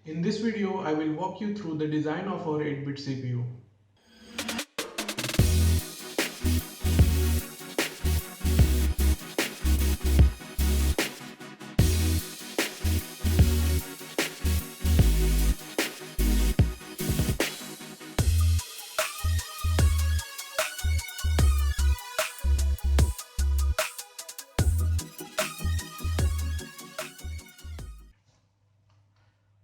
In this video, I will walk you through the design of our 8-bit CPU.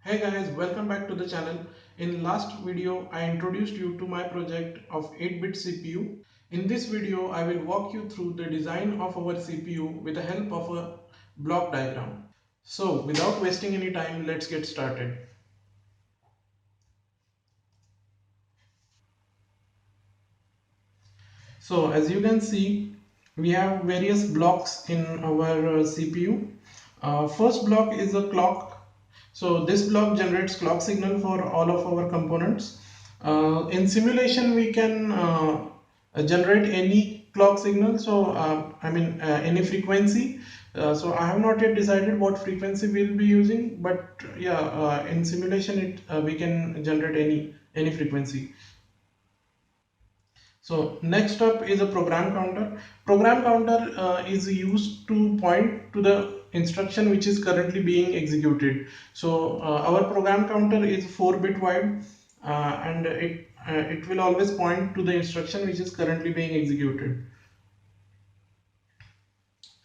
Hey guys, welcome back to the channel. In last video, I introduced you to my project of 8-bit CPU. In this video, I will walk you through the design of our CPU with the help of a block diagram. So without wasting any time, let's get started. So as you can see, we have various blocks in our CPU. First block is a clock. So this block generates clock signal for all of our components. In simulation, we can generate any clock signal. So any frequency. So I have not yet decided what frequency we'll be using, but yeah, in simulation we can generate any frequency. So next up is a program counter. Program counter is used to point to the instruction which is currently being executed. So our program counter is 4-bit wide, and it will always point to the instruction which is currently being executed.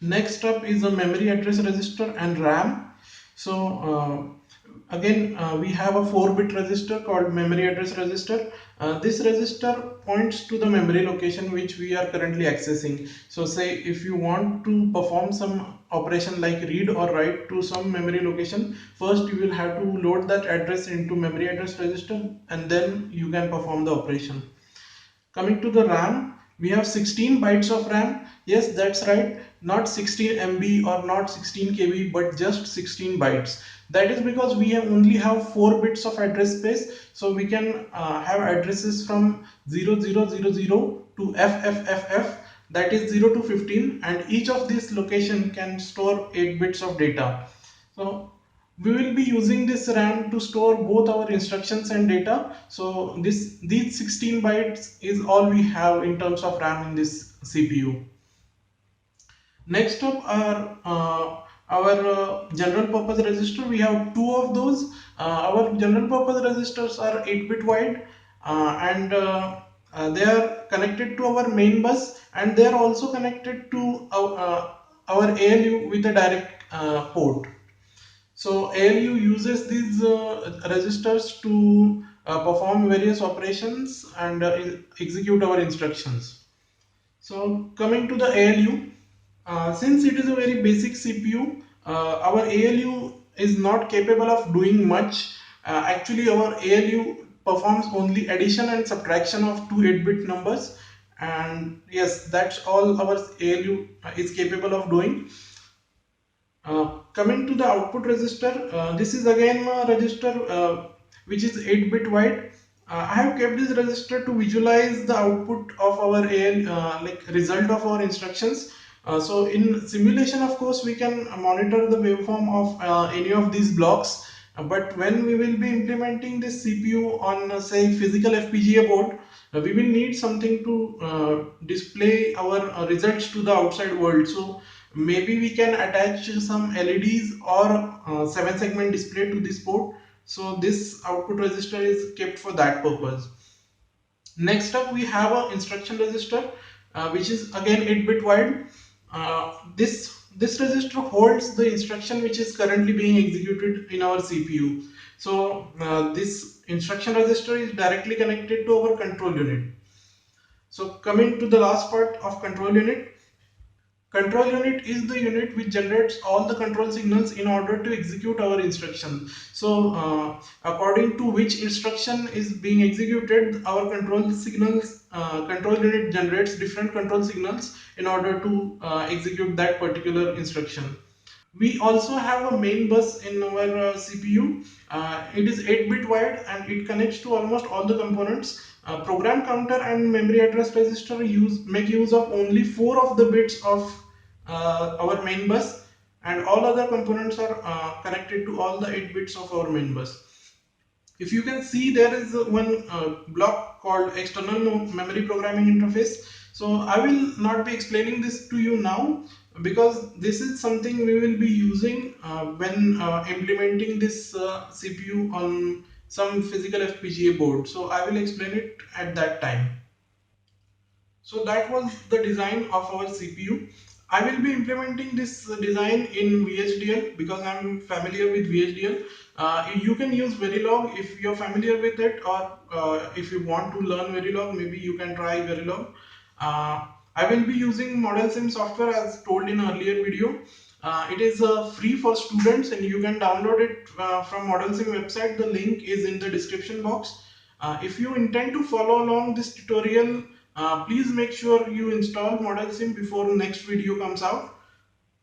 Next up is a memory address register and RAM. So again, we have a 4-bit register called memory address register. This register points to the memory location which we are currently accessing. So say if you want to perform some operation like read or write to some memory location, first you will have to load that address into memory address register and then you can perform the operation. Coming to the RAM, we have 16 bytes of RAM. Yes, that's right, not 16 MB or not 16 KB, but just 16 bytes. That is because we only have 4 bits of address space, so we can have addresses from 0000 to FFFF, that is 0 to 15, and each of these location can store 8 bits of data. So we will be using this RAM to store both our instructions and data. So these 16 bytes is all we have in terms of RAM in this CPU. Next up are our general purpose register. We have two of those. Our general purpose registers are 8-bit wide, and they are connected to our main bus, and they are also connected to our ALU with a direct port. So ALU uses these registers to perform various operations and execute our instructions. So coming to the ALU, since it is a very basic CPU, our ALU is not capable of doing much. Actually, our ALU performs only addition and subtraction of two 8-bit numbers, and yes, that's all our ALU is capable of doing. Coming to the output register, this is again a register which is 8-bit wide. I have kept this register to visualize the output of our like result of our instructions. So in simulation, of course, we can monitor the waveform of any of these blocks. But when we will be implementing this CPU on say physical FPGA board, we will need something to display our results to the outside world. So maybe we can attach some LEDs or 7-segment display to this port. So this output register is kept for that purpose. Next up, we have an instruction register which is again 8-bit wide. This register holds the instruction which is currently being executed in our CPU. So this instruction register is directly connected to our control unit. So coming to the last part of control unit. Control unit is the unit which generates all the control signals in order to execute our instruction. So according to which instruction is being executed, our control unit generates different control signals in order to execute that particular instruction. We also have a main bus in our CPU. It is 8-bit wide and it connects to almost all the components. Program counter and memory address register make use of only 4 of the bits of our main bus, and all other components are connected to all the 8 bits of our main bus. If you can see, there is one block called external memory programming interface. So I will not be explaining this to you now, because this is something we will be using when implementing this CPU on some physical FPGA board. So I will explain it at that time. So that was the design of our CPU. I will be implementing this design in VHDL because I'm familiar with VHDL. You can use Verilog if you're familiar with it, or if you want to learn Verilog, maybe you can try Verilog. I will be using Model Sim software as told in earlier video. It is free for students and you can download it from Model Sim website. The link is in the description box. If you intend to follow along this tutorial, please make sure you install Model Sim before next video comes out.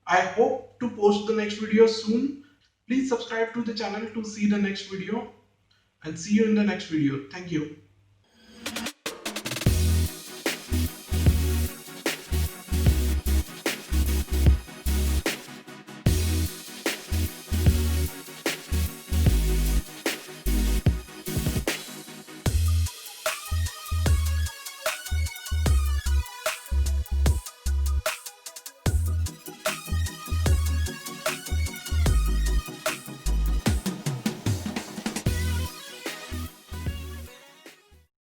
I hope to post the next video soon. Please subscribe to the channel to see the next video, and see you in the next video. Thank you.